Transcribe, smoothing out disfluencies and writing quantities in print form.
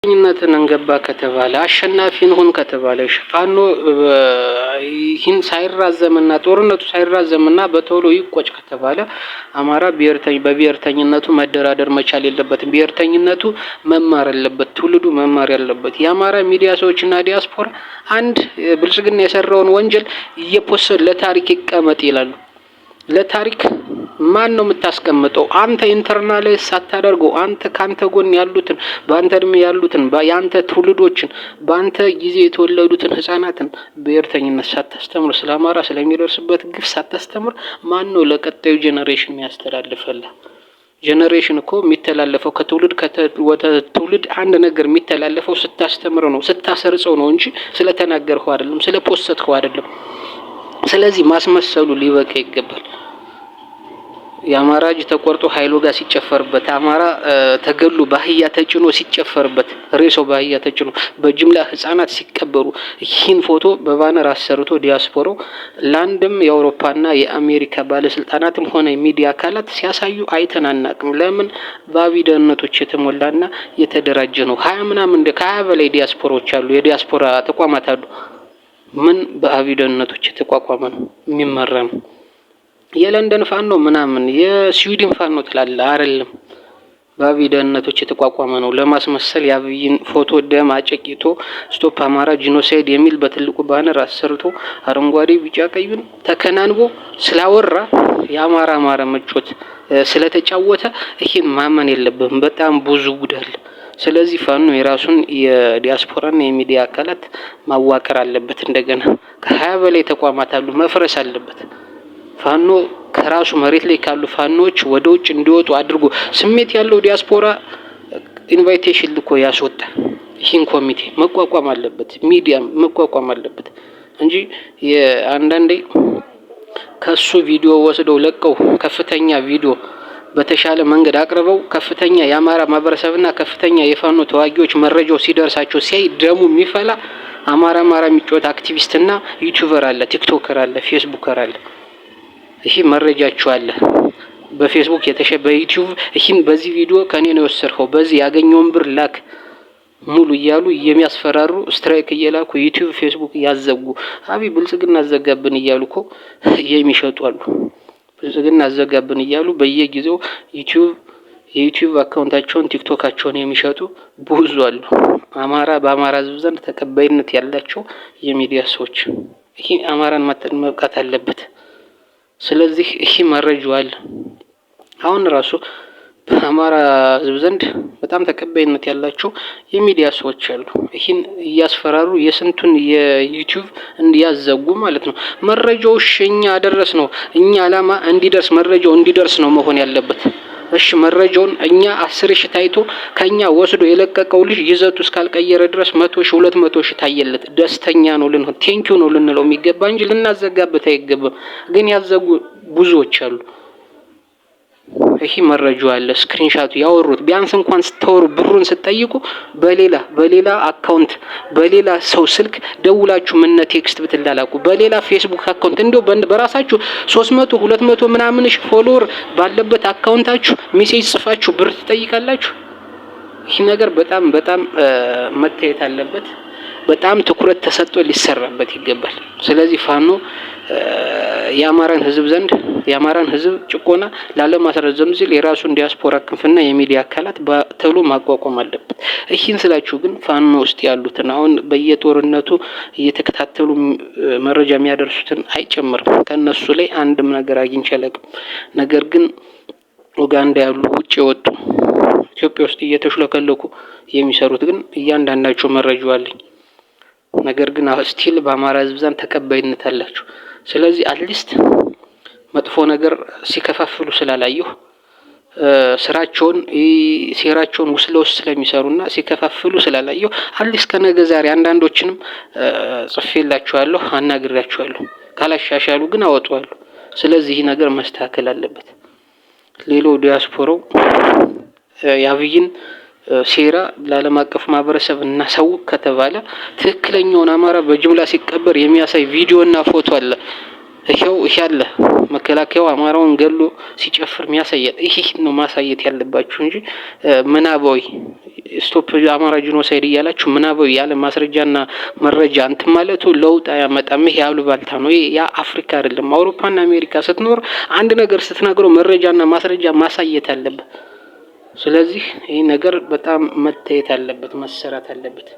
ኝነትን እንገባ ከተባለ አሸናፊ እንሁን ከተባለ ፋኖ ይህን ሳይራዘምና ጦርነቱ ሳይራዘምና በቶሎ ይቆጭ ከተባለ አማራ በብሔርተኝነቱ መደራደር መቻል የለበትም። ብሔርተኝነቱ መማር አለበት። ትውልዱ መማር ያለበት የአማራ ሚዲያ ሰዎችና ዲያስፖራ አንድ ብልጽግና የሰራውን ወንጀል እየፖሰቱ ለታሪክ ይቀመጥ ይላሉ። ለታሪክ ማን ነው የምታስቀምጠው? አንተ ኢንተርናላይዝ ሳታደርገው አንተ ካንተ ጎን ያሉትን በአንተ እድሜ ያሉትን ያንተ ትውልዶችን በአንተ ጊዜ የተወለዱትን ህፃናትን ብሔርተኝነት ሳታስተምር ስለ አማራ ስለሚደርስበት ግፍ ሳታስተምር ማን ነው ለቀጣዩ ጄኔሬሽን የሚያስተላልፈልህ? ጄኔሬሽን እኮ የሚተላለፈው ከትውልድ ወደ ትውልድ አንድ ነገር የሚተላለፈው ስታስተምር ነው፣ ስታሰርጸው ነው እንጂ ስለተናገርከው አይደለም፣ ስለፖስተትከው አይደለም። ስለዚህ ማስመሰሉ ሊበቃ ይገባል። የአማራ እጅ ተቆርጦ ኃይሉ ጋር ሲጨፈርበት፣ አማራ ተገሉ ባህያ ተጭኖ ሲጨፈርበት፣ ሬሶ ባህያ ተጭኖ በጅምላ ህፃናት ሲቀበሩ ይህን ፎቶ በባነር አሰርቶ ዲያስፖራው ለአንድም የአውሮፓና የአሜሪካ ባለስልጣናትም ሆነ የሚዲያ አካላት ሲያሳዩ አይተን አናቅም። ለምን? በአቢደነቶች የተሞላና የተደራጀ ነው። 20 በላይ ዲያስፖራዎች አሉ፣ የዲያስፖራ ተቋማት አሉ። ምን በአቢደነቶች የተቋቋመ ነው፣ የሚመራ ነው። የለንደን ፋኖ ምናምን የስዊድን ፋኖ ትላለ አይደለም። በአቢደነቶች የተቋቋመ ነው። ለማስመሰል የአብይን ፎቶ ደም አጨቂቶ ስቶፕ አማራ ጂኖሳይድ የሚል በትልቁ ባነር አሰርቶ አረንጓዴ ቢጫ ቀዩን ተከናንቦ ስላወራ የአማራ መጮት ስለተጫወተ ይህን ማመን የለብህም። በጣም ብዙ ጉዳል። ስለዚህ ፋኖ የራሱን የዲያስፖራና የሚዲያ አካላት ማዋቀር አለበት። እንደገና ከ20 በላይ ተቋማት አሉ፣ መፍረስ አለበት። ፋኖ ከራሱ መሬት ላይ ካሉ ፋኖች ወደ ውጭ እንዲወጡ አድርጎ ስሜት ያለው ዲያስፖራ ኢንቫይቴሽን ልኮ ያስወጣ። ይህን ኮሚቴ መቋቋም አለበት፣ ሚዲያም መቋቋም አለበት እንጂ የአንዳንዴ ከሱ ቪዲዮ ወስደው ለቀው ከፍተኛ ቪዲዮ በተሻለ መንገድ አቅርበው ከፍተኛ የአማራ ማህበረሰብና ከፍተኛ የፋኖ ተዋጊዎች መረጃው ሲደርሳቸው ሲያይ ደሙ የሚፈላ አማራ የሚጮት አክቲቪስትና ዩቲዩበር አለ፣ ቲክቶከር አለ፣ ፌስቡከር አለ። ይሄ መረጃችሁ አለ። በፌስቡክ በዩቲዩብ ይህን በዚህ ቪዲዮ ከኔ ነው የወሰድከው፣ በዚህ ያገኘውን ብር ላክ ሙሉ እያሉ የሚያስፈራሩ ስትራይክ እየላኩ ዩቲዩብ ፌስቡክ ያዘጉ ብልጽግና አዘጋብን እያሉ እኮ የሚሸጡ አሉ። ብልጽግና አዘጋብን እያሉ በየጊዜው የዩቲዩብ አካውንታቸውን ቲክቶካቸውን የሚሸጡ ብዙ አሉ። በአማራ ሕዝብ ዘንድ ተቀባይነት ያላቸው የሚዲያ ሰዎች ይሄ አማራን መብቃት አለበት። ስለዚህ ይሄ መረጃው አለ። አሁን ራሱ በአማራ ሕዝብ ዘንድ በጣም ተቀባይነት ያላቸው የሚዲያ ሰዎች አሉ። ይህን እያስፈራሩ የስንቱን የዩቲዩብ እንዲያዘጉ ማለት ነው። መረጃው እኛ አደረስ ነው። እኛ አላማ እንዲደርስ መረጃው እንዲደርስ ነው መሆን ያለበት። እሺ መረጃውን እኛ 10 ታይቶ ከኛ ወስዶ የለቀቀው ልጅ ይዘቱ እስካልቀየረ ድረስ 100 200 ታየለት ደስተኛ ነው ልንሆን ቴንኪው ነው ልንለው የሚገባ እንጂ ልናዘጋበት አይገባም። ግን ያዘጉ ብዙዎች አሉ። ይሄ መረጃው አለ፣ ስክሪንሻቱ ያወሩት ቢያንስ እንኳን ስተወሩ ብሩን ስትጠይቁ በሌላ አካውንት በሌላ ሰው ስልክ ደውላችሁ ቴክስት ብትላላቁ በሌላ ፌስቡክ አካውንት እንደው በራሳችሁ 300 200 ምናምን ፎሎወር ባለበት አካውንታችሁ ሜሴጅ ጽፋችሁ ብር ትጠይቃላችሁ። ይሄ ነገር በጣም መታየት አለበት። በጣም ትኩረት ተሰጥቶ ሊሰራበት ይገባል። ስለዚህ ፋኖ የአማራን ሕዝብ ጭቆና ላለማስረዘም ሲል የራሱን ዲያስፖራ ክንፍና የሚዲያ አካላት በተሎ ማቋቋም አለበት። ይህን ስላችሁ ግን ፋኖ ውስጥ ያሉትን አሁን በየጦርነቱ እየተከታተሉ መረጃ የሚያደርሱትን አይጨምርም። ከነሱ ላይ አንድም ነገር አግኝቼ አላውቅም። ነገር ግን ኡጋንዳ ያሉ ውጭ የወጡ ኢትዮጵያ ውስጥ እየተሽለከለኩ የሚሰሩት ግን እያንዳንዳቸው መረጃው አለኝ። ነገር ግን ስቲል በአማራ ሕዝብ ዘንድ ተቀባይነት አላቸው። ስለዚህ አትሊስት መጥፎ ነገር ሲከፋፍሉ ስላላየሁ ስራቸውን ሴራቸውን ውስጥ ለውስጥ ስለሚሰሩና ሲከፋፍሉ ስላላየሁ አትሊስት ከነገ ዛሬ አንዳንዶችንም ጽፌላቸዋለሁ፣ አናግራቸዋለሁ። ካላሻሻሉ ግን አወጣዋለሁ። ስለዚህ ይህ ነገር መስተካከል አለበት። ሌላው ዲያስፖራው የአብይን ሴራ ለዓለም አቀፍ ማህበረሰብ እናሳውቅ ከተባለ ትክክለኛውን አማራ በጅምላ ሲቀበር የሚያሳይ ቪዲዮና ፎቶ አለ። ይሄው ይሄ አለ መከላከያው አማራውን ገሎ ሲጨፍር የሚያሳየው ይሄ ነው ማሳየት ያለባችሁ እንጂ ምናባዊ ስቶፕ አማራ ጂኖሳይድ እያላችሁ ምናባዊ ያለ ማስረጃና መረጃ እንትን ማለቱ ለውጥ አያመጣም። ይሄ አሉባልታ ነው። ያ አፍሪካ አይደለም። አውሮፓና አሜሪካ ስትኖር አንድ ነገር ስትነግረው መረጃና ማስረጃ ማሳየት አለበት። ስለዚህ ይሄ ነገር በጣም መታየት አለበት፣ መሰራት አለበት።